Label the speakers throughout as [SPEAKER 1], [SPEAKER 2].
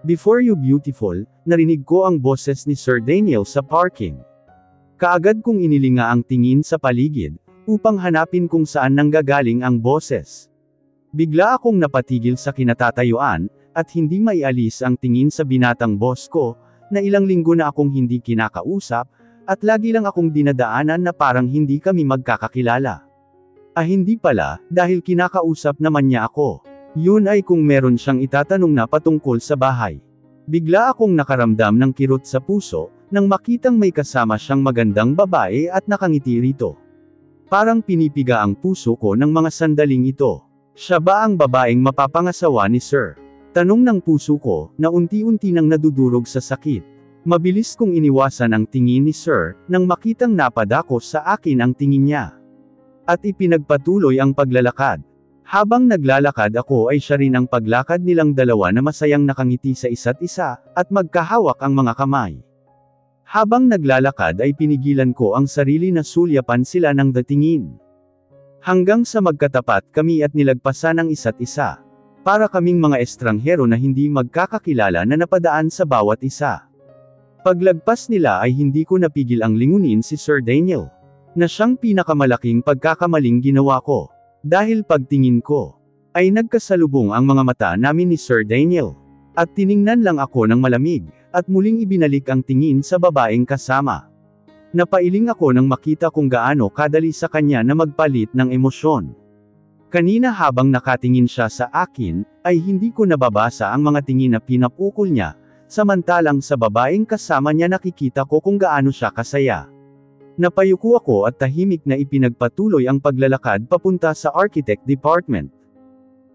[SPEAKER 1] Before you beautiful, narinig ko ang boses ni Sir Daniel sa parking. Kaagad kong inilinga ang tingin sa paligid, upang hanapin kung saan nanggagaling ang boses. Bigla akong napatigil sa kinatatayuan, at hindi maialis ang tingin sa binatang boss ko, na ilang linggo na akong hindi kinakausap, at lagi lang akong dinadaanan na parang hindi kami magkakakilala. Hindi pala, dahil kinakausap naman niya ako. Yun ay kung meron siyang itatanong na patungkol sa bahay. Bigla akong nakaramdam ng kirot sa puso, nang makitang may kasama siyang magandang babae at nakangiti rito. Parang pinipiga ang puso ko ng mga sandaling ito. Siya ba ang babaeng mapapangasawa ni Sir? Tanong ng puso ko, na unti-unti nang nadudurog sa sakit. Mabilis kong iniwasan ang tingin ni Sir, nang makitang napadako sa akin ang tingin niya. At ipinagpatuloy ang paglalakad. Habang naglalakad ako ay siya rin ang paglakad nilang dalawa na masayang nakangiti sa isa't isa, at magkahawak ang mga kamay. Habang naglalakad ay pinigilan ko ang sarili na sulyapan sila ng datingin. Hanggang sa magkatapat kami at nilagpasan ang isa't isa. Para kaming mga estranghero na hindi magkakakilala na napadaan sa bawat isa. Paglagpas nila ay hindi ko napigil ang lingunin si Sir Daniel. Na siyang pinakamalaking pagkakamaling ginawa ko. Dahil pagtingin ko, ay nagkasalubong ang mga mata namin ni Sir Daniel. At tiningnan lang ako ng malamig, at muling ibinalik ang tingin sa babaeng kasama. Napailing ako nang makita kung gaano kadali sa kanya na magpalit ng emosyon. Kanina habang nakatingin siya sa akin, ay hindi ko nababasa ang mga tingin na pinapukol niya, samantalang sa babaeng kasama niya nakikita ko kung gaano siya kasaya. Napayuko ako at tahimik na ipinagpatuloy ang paglalakad papunta sa architect department.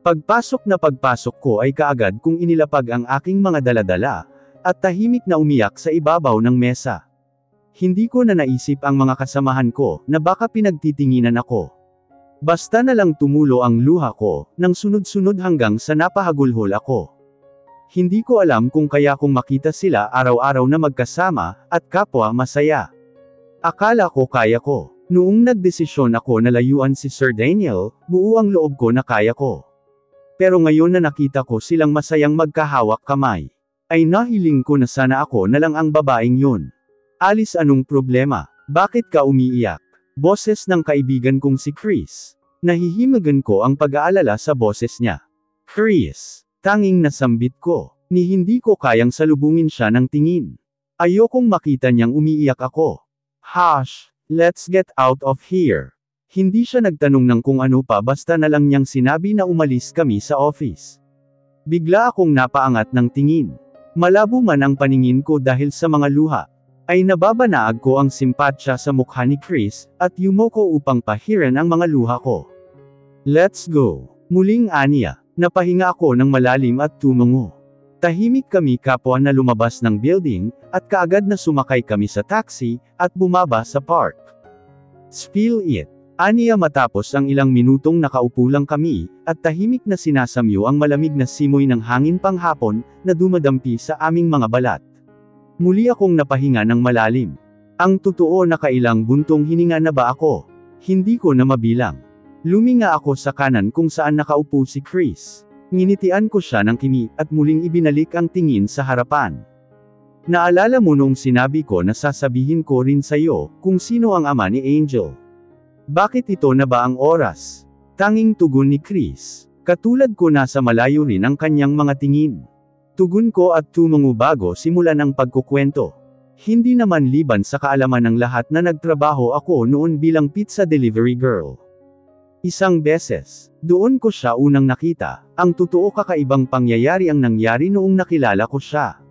[SPEAKER 1] Pagpasok ko ay kaagad kong inilapag ang aking mga daladala, at tahimik na umiyak sa ibabaw ng mesa. Hindi ko na naisip ang mga kasamahan ko, na baka pinagtitinginan ako. Basta na lang tumulo ang luha ko, nang sunod-sunod hanggang sa napahagulhol ako. Hindi ko alam kung kaya kong makita sila araw-araw na magkasama, at kapwa masaya. Akala ko kaya ko. Noong nagdesisyon ako na layuan si Sir Daniel, buo ang loob ko na kaya ko. Pero ngayon na nakita ko silang masayang magkahawak kamay, ay nahiling ko na sana ako na lang ang babaeng yun. Alice, anong problema? Bakit ka umiiyak? Boses ng kaibigan kong si Chris. Nahihimagan ko ang pag-aalala sa boses niya. Chris, tanging nasambit ko, ni hindi ko kayang salubungin siya ng tingin. Ayokong makita niyang umiiyak ako. Hush, let's get out of here. Hindi siya nagtanong ng kung ano pa basta na lang niyang sinabi na umalis kami sa office. Bigla akong napaangat ng tingin. Malabo man ang paningin ko dahil sa mga luha. Ay nababanaag ko ang simpatsya sa mukha ni Chris, at yumoko upang pahiran ang mga luha ko. Let's go. Muling aniya. Napahinga ako ng malalim at tumango. Tahimik kami kapwa na lumabas ng building, at kaagad na sumakay kami sa taxi, at bumaba sa park. Spill it. Aniya matapos ang ilang minutong nakaupo lang kami, at tahimik na sinasamyo ang malamig na simoy ng hangin panghapon, na dumadampi sa aming mga balat. Muli akong napahinga ng malalim. Ang totoo na kailang buntong hininga na ba ako? Hindi ko na mabilang. Luminga ako sa kanan kung saan nakaupo si Chris. Nginitian ko siya ng kimi, at muling ibinalik ang tingin sa harapan. Naalala mo noong sinabi ko na sasabihin ko rin sa'yo, kung sino ang ama ni Angel? Bakit ito na ba ang oras? Tanging tugon ni Chris. Katulad ko nasa malayo rin ang kanyang mga tingin. Tugon ko at tumango bago simulan ang pagkukwento. Hindi naman liban sa kaalaman ng lahat na nagtrabaho ako noon bilang pizza delivery girl. Isang beses, doon ko siya unang nakita, ang totoo kakaibang pangyayari ang nangyari noong nakilala ko siya.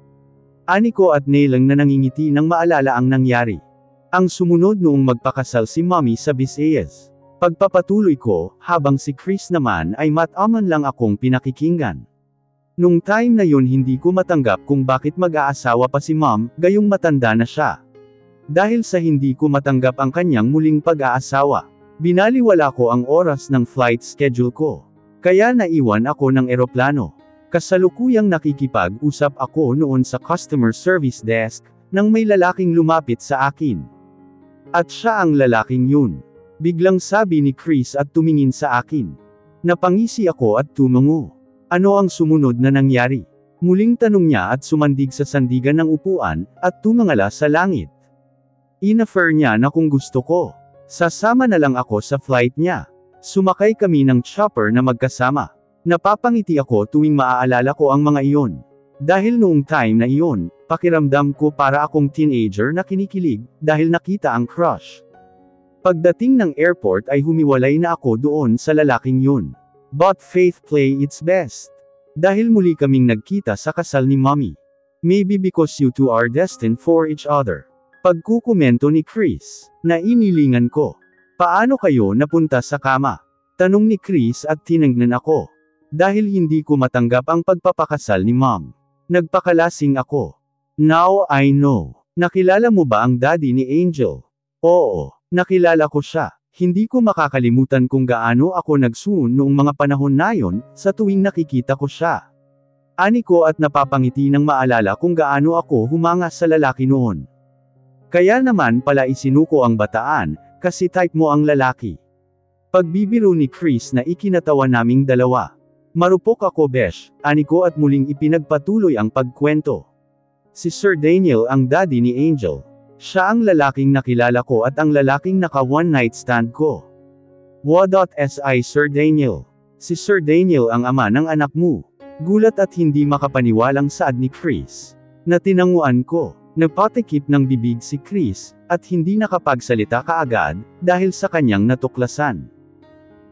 [SPEAKER 1] Ani ko at Nelang na nangingiti nang maalala ang nangyari. Ang sumunod noong magpakasal si Mommy sa Visayas. Pagpapatuloy ko, habang si Chris naman ay mataman lang akong pinakikinggan. Nung time na yun hindi ko matanggap kung bakit mag-aasawa pa si Mom, gayong matanda na siya. Dahil sa hindi ko matanggap ang kanyang muling pag-aasawa. Binaliwala ko ang oras ng flight schedule ko. Kaya naiwan ako ng eroplano. Kasalukuyang nakikipag-usap ako noon sa customer service desk, nang may lalaking lumapit sa akin. At siya ang lalaking yun. Biglang sabi ni Chris at tumingin sa akin. Napangisi ako at tumango. Ano ang sumunod na nangyari? Muling tanong niya at sumandig sa sandigan ng upuan, at tumangala sa langit. Inoffer niya na kung gusto ko, sasama na lang ako sa flight niya. Sumakay kami ng chopper na magkasama. Napapangiti ako tuwing maaalala ko ang mga iyon. Dahil noong time na iyon, pakiramdam ko para akong teenager na kinikilig, dahil nakita ang crush. Pagdating ng airport ay humiwalay na ako doon sa lalaking yun. But faith play its best. Dahil muli kaming nagkita sa kasal ni Mommy. Maybe because you two are destined for each other. Pagkukomento ni Chris, na inilingan ko. Paano kayo napunta sa kama? Tanong ni Chris at tiningnan ako. Dahil hindi ko matanggap ang pagpapakasal ni Mom. Nagpakalasing ako. Now I know. Nakilala mo ba ang daddy ni Angel? Oo, nakilala ko siya. Hindi ko makakalimutan kung gaano ako nagsuon noong mga panahon na yon, sa tuwing nakikita ko siya. Ani ko at napapangiti nang maalala kung gaano ako humanga sa lalaki noon. Kaya naman pala isinuko ang bataan, kasi type mo ang lalaki. Pagbibiro ni Chris na ikinatawa naming dalawa. Marupok ako besh, ani ko at muling ipinagpatuloy ang pagkwento. Si Sir Daniel ang daddy ni Angel. Siya ang lalaking nakilala ko at ang lalaking naka one night stand ko. Wa.si Sir Daniel. Si Sir Daniel ang ama ng anak mo. Gulat at hindi makapaniwalang saad ni Chris. Natinanguan ko. Napatikip ng bibig si Chris, at hindi nakapagsalita kaagad, dahil sa kanyang natuklasan.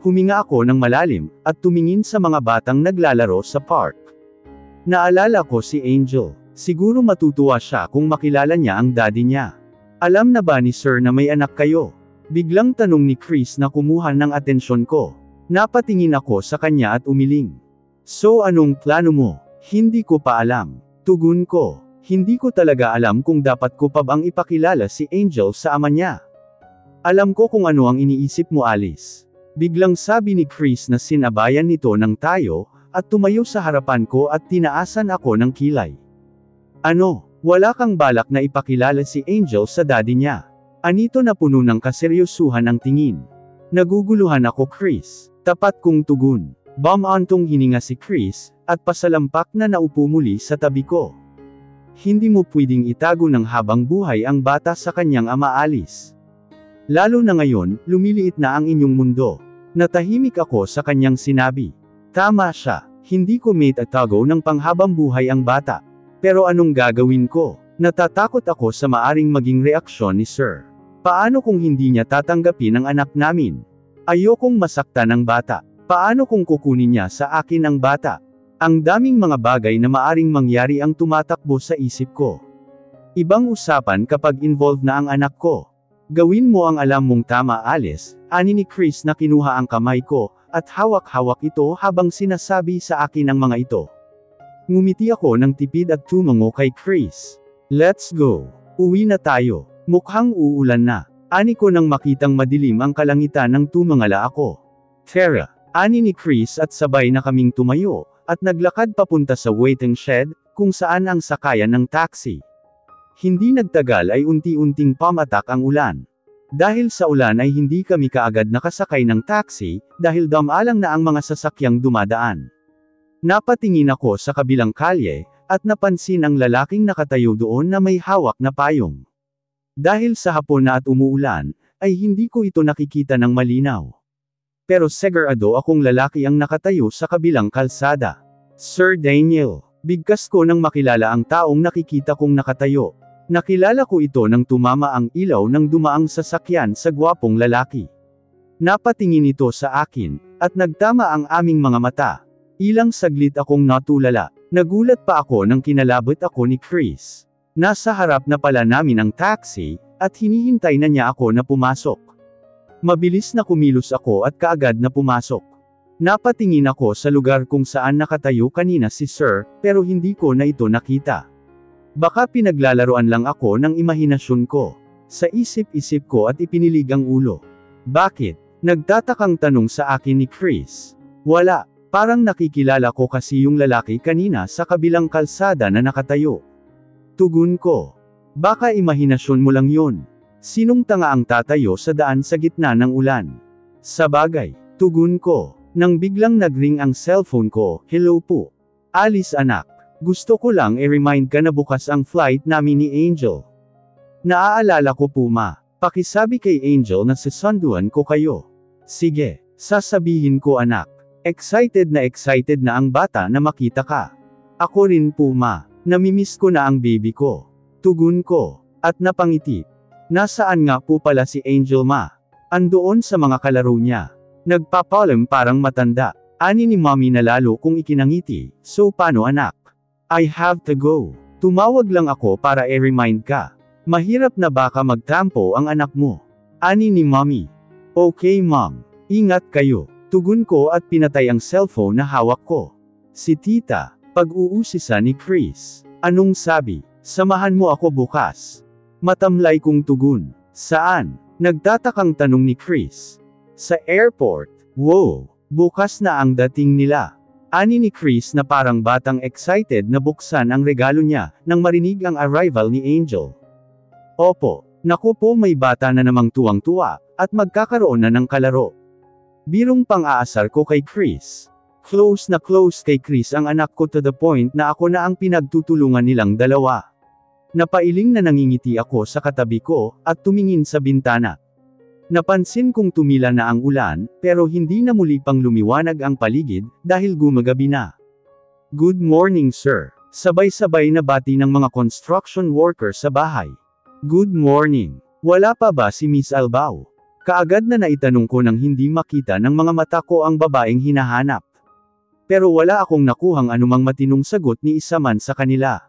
[SPEAKER 1] Huminga ako ng malalim, at tumingin sa mga batang naglalaro sa park. Naalala ko si Angel. Siguro matutuwa siya kung makilala niya ang daddy niya. Alam na ba ni Sir na may anak kayo? Biglang tanong ni Chris na kumuha ng atensyon ko. Napatingin ako sa kanya at umiling. So anong plano mo? Hindi ko pa alam. Tugon ko. Hindi ko talaga alam kung dapat ko pa bang ipakilala si Angel sa ama niya. Alam ko kung ano ang iniisip mo, Alice. Biglang sabi ni Chris na sinabayan nito ng tayo, at tumayo sa harapan ko at tinaasan ako ng kilay. Ano, wala kang balak na ipakilala si Angel sa daddy niya? Anito na puno ng kaseryosuhan ang tingin. Naguguluhan ako, Chris. Tapat kong tugon. Bumantong hininga si Chris, at pasalampak na naupo muli sa tabi ko. Hindi mo pwedeng itago ng habang buhay ang bata sa kanyang ama, Alice. Lalo na ngayon, lumiliit na ang inyong mundo. Natahimik ako sa kanyang sinabi. Tama siya, hindi ko maitatago ng panghabang buhay ang bata. Pero anong gagawin ko? Natatakot ako sa maaring maging reaksyon ni Sir. Paano kung hindi niya tatanggapin ang anak namin? Ayokong masaktan ang bata. Paano kung kukunin niya sa akin ang bata? Ang daming mga bagay na maaring mangyari ang tumatakbo sa isip ko. Ibang usapan kapag involved na ang anak ko. Gawin mo ang alam mong tama, Alice, ani ni Chris na kinuha ang kamay ko, at hawak-hawak ito habang sinasabi sa akin ang mga ito. Ngumiti ako ng tipid at tumango kay Chris. Let's go. Uwi na tayo. Mukhang uulan na. Ani ko nang makitang madilim ang kalangitan nang tumangala ako. Tara, ani ni Chris at sabay na kaming tumayo, at naglakad papunta sa waiting shed, kung saan ang sakayan ng taxi. Hindi nagtagal ay unti-unting pamatak ang ulan. Dahil sa ulan ay hindi kami kaagad nakasakay ng taxi, dahil damalang na ang mga sasakyang dumadaan. Napatingin ako sa kabilang kalye, at napansin ang lalaking nakatayo doon na may hawak na payong. Dahil sa hapon na at umuulan, ay hindi ko ito nakikita ng malinaw. Pero segurado akong lalaki ang nakatayo sa kabilang kalsada. Sir Daniel, bigkas ko nang makilala ang taong nakikita kong nakatayo. Nakilala ko ito nang tumama ang ilaw ng dumaang sasakyan sa gwapong lalaki. Napatingin ito sa akin, at nagtama ang aming mga mata. Ilang saglit akong natulala. Nagulat pa ako nang kinalabot ako ni Chris. Nasa harap na pala namin ang taxi, at hinihintay na niya ako na pumasok. Mabilis na kumilos ako at kaagad na pumasok. Napatingin ako sa lugar kung saan nakatayo kanina si Sir, pero hindi ko na ito nakita. Baka pinaglalaroan lang ako ng imahinasyon ko. Sa isip-isip ko at ipinilig ang ulo. Bakit? Nagtatakang tanong sa akin ni Chris. Wala. Parang nakikilala ko kasi yung lalaki kanina sa kabilang kalsada na nakatayo. Tugon ko. Baka imahinasyon mo lang yun. Sinong tanga ang tatayo sa daan sa gitna ng ulan? Sabagay, tugon ko. Nang biglang nagring ang cellphone ko, hello po. Alice anak. Gusto ko lang i-remind ka na bukas ang flight namin ni Angel. Naaalala ko po ma. Pakisabi kay Angel na sisunduan ko kayo. Sige, sasabihin ko anak. Excited na ang bata na makita ka. Ako rin po ma. Namimiss ko na ang baby ko. Tugon ko. At napangiti. Nasaan nga po pala si Angel ma? Andoon sa mga kalaro niya. Nagpapalam parang matanda. Ani ni mommy na lalo kung ikinangiti. So paano anak? I have to go. Tumawag lang ako para i-remind ka. Mahirap na baka magtampo ang anak mo. Ani ni mommy. Okay mom. Ingat kayo. Tugon ko at pinatay ang cellphone na hawak ko. Si tita. Pag-uusisa ni Chris. Anong sabi? Samahan mo ako bukas. Matamlay kong tugon. Saan? Nagtatakang tanong ni Chris. Sa airport. Wow. Bukas na ang dating nila. Ani ni Chris na parang batang excited na buksan ang regalo niya, nang marinig ang arrival ni Angel. Opo. Naku po may bata na namang tuwang-tuwa, at magkakaroon na ng kalaro. Birong pang-aasar ko kay Chris. Close na close kay Chris ang anak ko to the point na ako na ang pinagtutulungan nilang dalawa. Napailing na nangingiti ako sa katabi ko, at tumingin sa bintana. Napansin kong tumila na ang ulan, pero hindi na muli pang lumiwanag ang paligid, dahil gumagabi na. Good morning sir. Sabay-sabay na bati ng mga construction worker sa bahay. Good morning. Wala pa ba si Miss Albao? Kaagad na naitanong ko nang hindi makita ng mga mata ko ang babaeng hinahanap. Pero wala akong nakuhang anumang matinong sagot ni isa man sa kanila.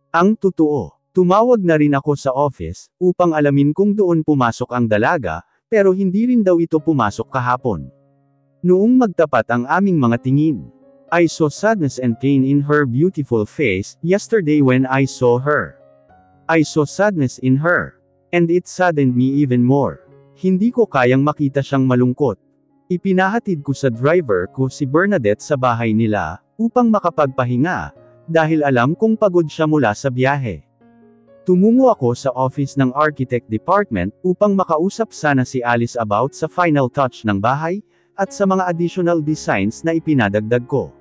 [SPEAKER 1] Ang totoo, tumawag na rin ako sa office, upang alamin kung doon pumasok ang dalaga, pero hindi rin daw ito pumasok kahapon. Noong magtapat ang aming mga tingin, I saw sadness and pain in her beautiful face, yesterday when I saw her. I saw sadness in her. And it saddened me even more. Hindi ko kayang makita siyang malungkot. Ipinahatid ko sa driver ko si Bernadette sa bahay nila, upang makapagpahinga, dahil alam kong pagod siya mula sa biyahe. Tumungo ako sa office ng architect department, upang makausap sana si Alice about sa final touch ng bahay, at sa mga additional designs na ipinadagdag ko.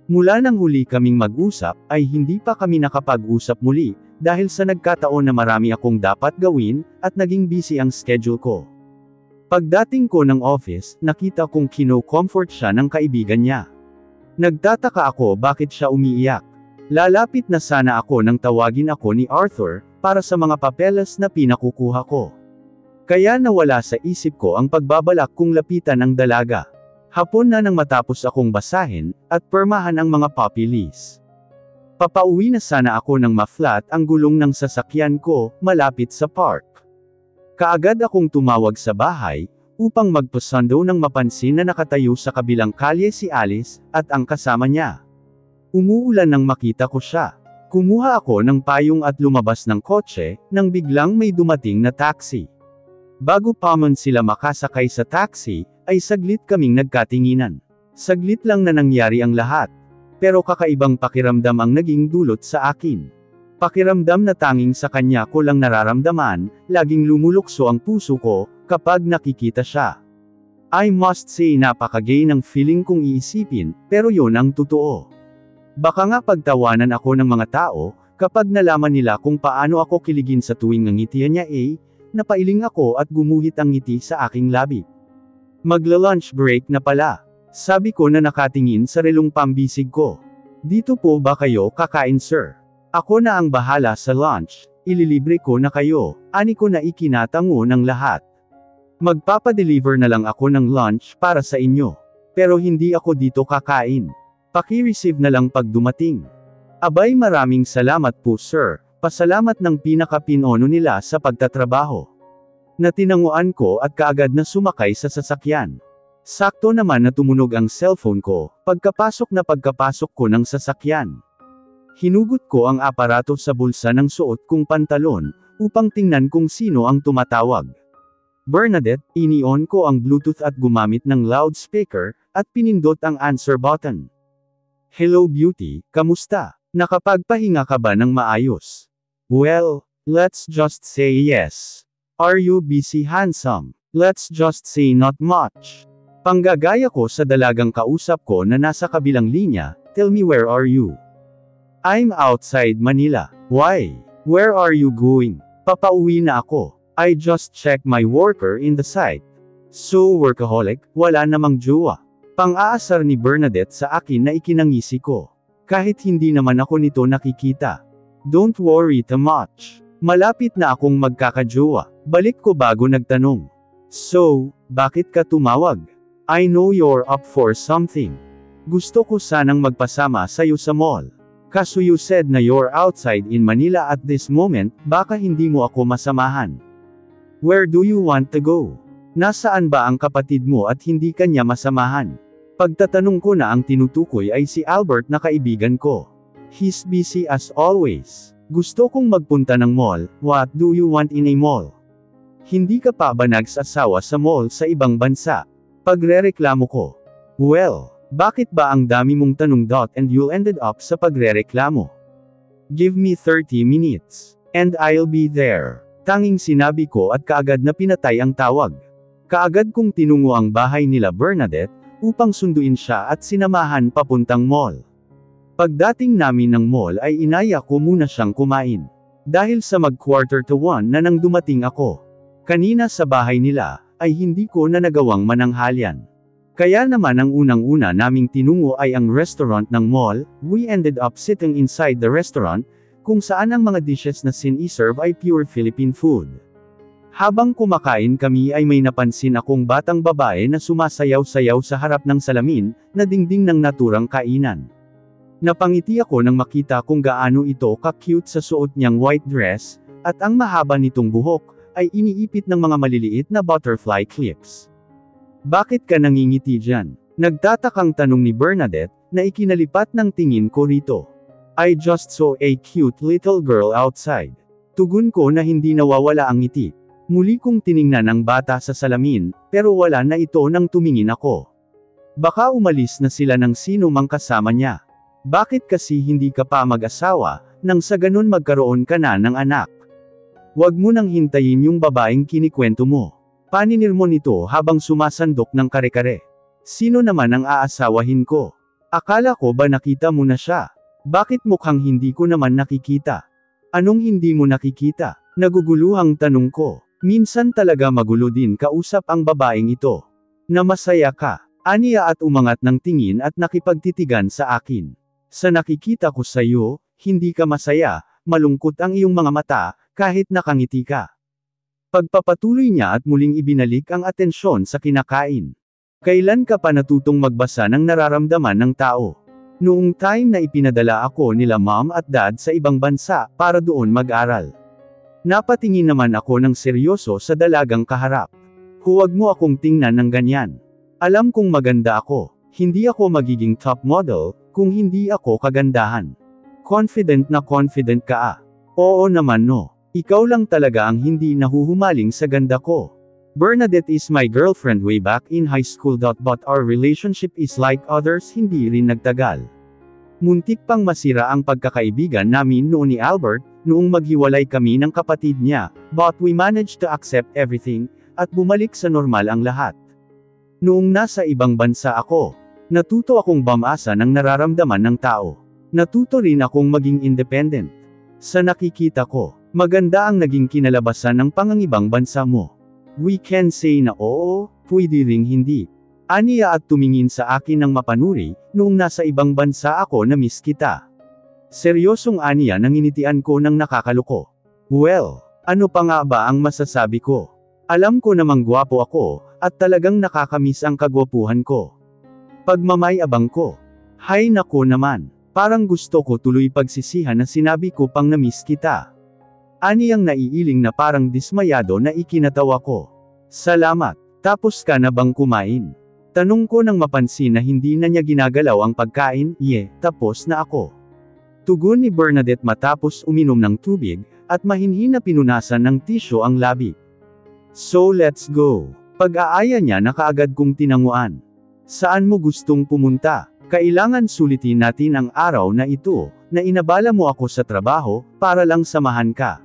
[SPEAKER 1] Mula nang huli kaming mag-usap, ay hindi pa kami nakapag-usap muli, dahil sa nagkataon na marami akong dapat gawin, at naging busy ang schedule ko. Pagdating ko ng office, nakita kong kino-comfort siya ng kaibigan niya. Nagtataka ako bakit siya umiiyak. Lalapit na sana ako nang tawagin ako ni Arthur, para sa mga papeles na pinakukuha ko. Kaya nawala sa isip ko ang pagbabalak kong lapitan ang dalaga. Hapon na nang matapos akong basahin, at permahan ang mga puppy lease. Papauwi na sana ako nang ma-flat ang gulong ng sasakyan ko, malapit sa park. Kaagad akong tumawag sa bahay, upang magpasundo nang mapansin na nakatayo sa kabilang kalye si Alice, at ang kasama niya. Umuulan nang makita ko siya. Kumuha ako ng payong at lumabas ng kotse, nang biglang may dumating na taxi. Bago pa man sila makasakay sa taxi, ay saglit kaming nagkatinginan. Saglit lang na nangyari ang lahat. Pero kakaibang pakiramdam ang naging dulot sa akin. Pakiramdam na tanging sa kanya ko lang nararamdaman, laging lumulukso ang puso ko, kapag nakikita siya. I must say napakagay ng feeling kong iisipin, pero yon ang totoo. Baka nga pagtawanan ako ng mga tao, kapag nalaman nila kung paano ako kiligin sa tuwing ngangitian niya napailing ako at gumuhit ang ngiti sa aking labi. Magla-lunch break na pala. Sabi ko na nakatingin sa relong pambisig ko. Dito po ba kayo kakain sir? Ako na ang bahala sa lunch, ililibre ko na kayo, ani ko na ikinatango ng lahat. Magpapadeliver na lang ako ng lunch para sa inyo. Pero hindi ako dito kakain. Paki-receive na lang pag dumating. Abay maraming salamat po sir, pasalamat ng pinaka-pinono nila sa pagtatrabaho. Natinanguan ko at kaagad na sumakay sa sasakyan. Sakto naman na tumunog ang cellphone ko, pagkapasok ko ng sasakyan. Hinugot ko ang aparato sa bulsa ng suot kong pantalon, upang tingnan kung sino ang tumatawag. Bernadette, ini-on ko ang Bluetooth at gumamit ng loudspeaker, at pinindot ang answer button. Hello beauty, kamusta? Nakapagpahinga ka ba ng maayos? Well, let's just say yes. Are you busy handsome? Let's just say not much. Panggagaya ko sa dalagang kausap ko na nasa kabilang linya, tell me where are you? I'm outside Manila. Why? Where are you going? Papauwi na ako. I just checked my worker in the site. So workaholic, wala namang jowa. Pang-aasar ni Bernadette sa akin na ikinangisi ko. Kahit hindi naman ako nito nakikita. Don't worry too much. Malapit na akong magkakajowa. Balik ko bago nagtanong. So, bakit ka tumawag? I know you're up for something. Gusto ko sanang magpasama sa'yo sa mall. Kaso you said na you're outside in Manila at this moment, baka hindi mo ako masamahan. Where do you want to go? Nasaan ba ang kapatid mo at hindi kanya masamahan? Pagtatanong ko na ang tinutukoy ay si Albert na kaibigan ko. He's busy as always. Gusto kong magpunta ng mall. What do you want in a mall? Hindi ka pa ba nagsasawa sa mall sa ibang bansa? Pagrereklamo ko. Well, bakit ba ang dami mong tanong and you ended up sa pagrereklamo? Give me 30 minutes. And I'll be there. Tanging sinabi ko at kaagad na pinatay ang tawag. Kaagad kong tinungo ang bahay nila Bernadette, upang sunduin siya at sinamahan papuntang mall. Pagdating namin ng mall ay inaya ko muna siyang kumain. Dahil sa mag-1:45 na nang dumating ako. Kanina sa bahay nila, ay hindi ko na nagawang mananghalyan. Kaya naman ang unang-una naming tinungo ay ang restaurant ng mall. We ended up sitting inside the restaurant, kung saan ang mga dishes na siniserve ay pure Philippine food. Habang kumakain kami ay may napansin akong batang babae na sumasayaw-sayaw sa harap ng salamin, na dingding ng naturang kainan. Napangiti ako nang makita kung gaano ito ka-cute sa suot niyang white dress, at ang mahaba nitong buhok, ay iniipit ng mga maliliit na butterfly clips. Bakit ka nangingiti dyan? Nagtatakang tanong ni Bernadette, na ikinalipat ng tingin ko rito. I just saw a cute little girl outside. Tugon ko na hindi nawawala ang ngiti. Muli kong tiningnan ang bata sa salamin, pero wala na ito nang tumingin ako. Baka umalis na sila ng sino mang kasama niya. Bakit kasi hindi ka pa mag-asawa, nang sa ganun magkaroon ka na ng anak? Huwag mo nang hintayin yung babaeng kinikwento mo. Paninir mo nito habang sumasandok ng kare-kare. Sino naman ang aasawahin ko? Akala ko ba nakita mo na siya? Bakit mukhang hindi ko naman nakikita? Anong hindi mo nakikita? Naguguluhang tanong ko. Minsan talaga magulo din kausap ang babaeng ito. Na masaya ka. Aniya at umangat ng tingin at nakipagtitigan sa akin. Sa nakikita ko sa iyo, hindi ka masaya, malungkot ang iyong mga mata, kahit nakangiti ka. Pagpapatuloy niya at muling ibinalik ang atensyon sa kinakain. Kailan ka pa natutong magbasa ng nararamdaman ng tao? Noong time na ipinadala ako nila mom at dad sa ibang bansa, para doon mag-aral. Napatingin naman ako ng seryoso sa dalagang kaharap. Huwag mo akong tingnan ng ganyan. Alam kong maganda ako. Hindi ako magiging top model, kung hindi ako kagandahan. Confident ka ah. Oo naman no. Ikaw lang talaga ang hindi nahuhumaling sa ganda ko. Bernadette is my girlfriend way back in high school. But our relationship is like others, hindi rin nagtagal. Muntik pang masira ang pagkakaibigan namin noon ni Albert, noong maghiwalay kami ng kapatid niya, but we managed to accept everything, at bumalik sa normal ang lahat. Noong nasa ibang bansa ako, natuto akong bumasa ng nararamdaman ng tao. Natuto rin akong maging independent. Sa nakikita ko, maganda ang naging kinalabasan ng pangangibang bansa mo. We can say na oo, pwede ring hindi. Aniya at tumingin sa akin ng mapanuri, noong nasa ibang bansa ako na miss kita. Seryosong aniya nang initian ko ng nakakaloko. Well, ano pa nga ba ang masasabi ko? Alam ko namang gwapo ako, at talagang nakakamiss ang kagwapuhan ko. Pagmamayabang ko. Hay nako naman, parang gusto ko tuloy pagsisihan na sinabi ko pang na-miss kita. Aniyang naiiling na parang dismayado na ikinatawa ko. Salamat, tapos ka na bang kumain? Tanong ko nang mapansin na hindi na niya ginagalaw ang pagkain. Tapos na ako. Tugon ni Bernadette matapos uminom ng tubig, at mahinhin na pinunasan ng tisyo ang labi. So let's go. Pag-aaya niya na kaagad kong tinanguan. Saan mo gustong pumunta? Kailangan sulitin natin ang araw na ito, na inabala mo ako sa trabaho, para lang samahan ka.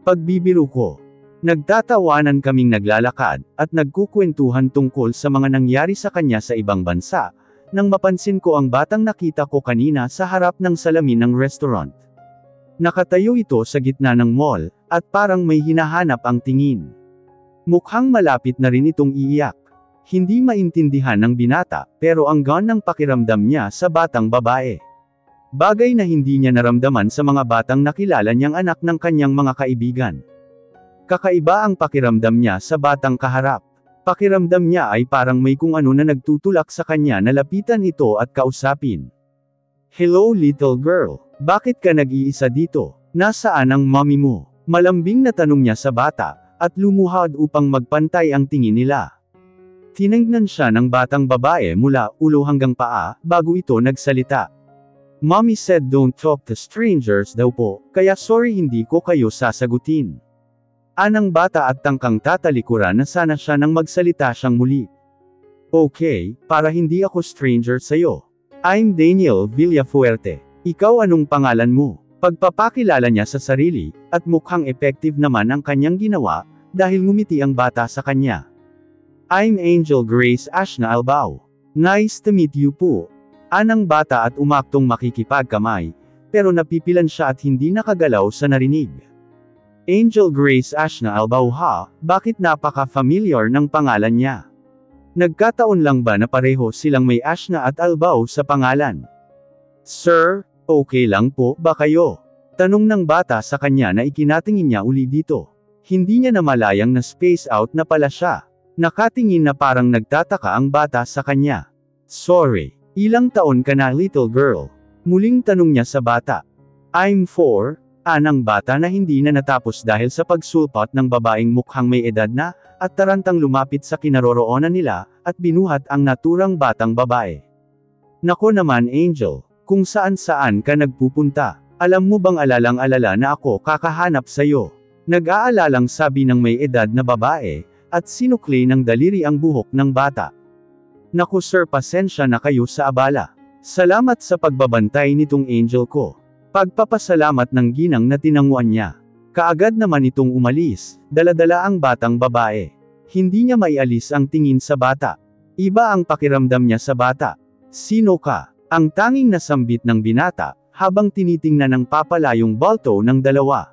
[SPEAKER 1] Pagbibiro ko. Nagtatawanan kaming naglalakad, at nagkukwentuhan tungkol sa mga nangyari sa kanya sa ibang bansa, nang mapansin ko ang batang nakita ko kanina sa harap ng salamin ng restaurant. Nakatayo ito sa gitna ng mall, at parang may hinahanap ang tingin. Mukhang malapit na rin itong iiyak. Hindi maintindihan ng binata, pero ang gaan ng pakiramdam niya sa batang babae. Bagay na hindi niya naramdaman sa mga batang nakilala niyang anak ng kanyang mga kaibigan. Kakaiba ang pakiramdam niya sa batang kaharap. Pakiramdam niya ay parang may kung ano na nagtutulak sa kanya na lapitan ito at kausapin. "Hello little girl, bakit ka nag-iisa dito? Nasaan ang mommy mo?" Malambing na tanong niya sa bata, at lumuhad upang magpantay ang tingin nila. Tiningnan siya ng batang babae mula ulo hanggang paa, bago ito nagsalita. "Mommy said don't talk to strangers daw po, kaya sorry hindi ko kayo sasagutin." Anang bata at tangkang tatalikuran na sana siya nang magsalita siyang muli. "Okay, para hindi ako stranger sa'yo. I'm Daniel Villafuerte. Ikaw anong pangalan mo?" Pagpapakilala niya sa sarili, at mukhang effective naman ang kanyang ginawa, dahil ngumiti ang bata sa kanya. "I'm Angel Grace Ashna Albao. Nice to meet you po." Anang bata at umaktong makikipagkamay, pero napipilan siya at hindi nakagalaw sa narinig. "Angel Grace Ashna Albao ha, bakit napaka-familiar ng pangalan niya? Nagkataon lang ba na pareho silang may Ashna at Albao sa pangalan?" "Sir, okay lang po ba kayo?" Tanong ng bata sa kanya na ikinatingin niya uli dito. Hindi niya namalayang na space out na pala siya. Nakatingin na parang nagtataka ang bata sa kanya. "Sorry, ilang taon ka na little girl?" Muling tanong niya sa bata. "I'm 4, anang bata na hindi na natapos dahil sa pagsulpot ng babaeng mukhang may edad na, at tarantang lumapit sa kinaroroonan nila, at binuhat ang naturang batang babae. "Nako naman Angel, kung saan-saan ka nagpupunta. Alam mo bang alalang-alala na ako kakahanap sa'yo?" Nag-aalalang sabi ng may edad na babae, at sinukli ng daliri ang buhok ng bata. "Naku sir, pasensya na kayo sa abala. Salamat sa pagbabantay nitong Angel ko." Pagpapasalamat ng ginang na tinanguan niya. Kaagad naman itong umalis, dala-dala ang batang babae. Hindi niya maialis ang tingin sa bata. Iba ang pakiramdam niya sa bata. "Sino ka?" Ang tanging nasambit ng binata, habang tinitingnan ng papalayong balto ng dalawa.